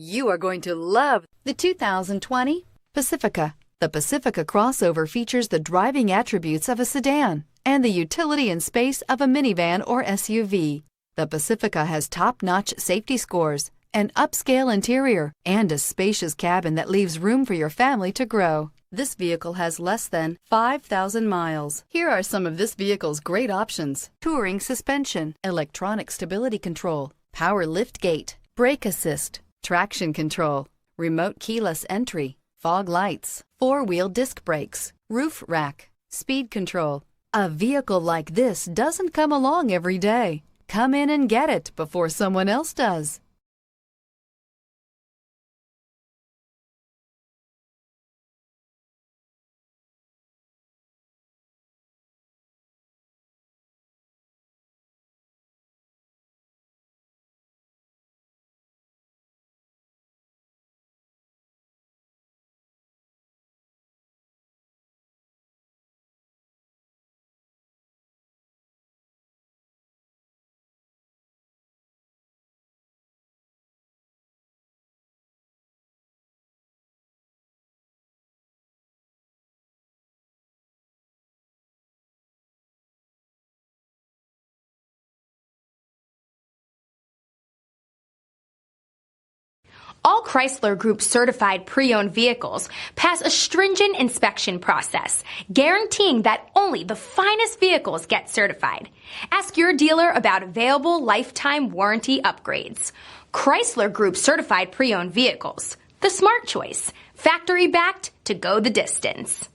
You are going to love the 2020 Pacifica. The Pacifica crossover features the driving attributes of a sedan and the utility and space of a minivan or SUV. The Pacifica has top-notch safety scores, an upscale interior, and a spacious cabin that leaves room for your family to grow. This vehicle has less than 5,000 miles. Here are some of this vehicle's great options: touring suspension, electronic stability control, power liftgate, brake assist, traction control, remote keyless entry, fog lights, four-wheel disc brakes, roof rack, speed control. A vehicle like this doesn't come along every day. Come in and get it before someone else does. All Chrysler Group certified pre-owned vehicles pass a stringent inspection process, guaranteeing that only the finest vehicles get certified. Ask your dealer about available lifetime warranty upgrades. Chrysler Group certified pre-owned vehicles, the smart choice, factory backed to go the distance.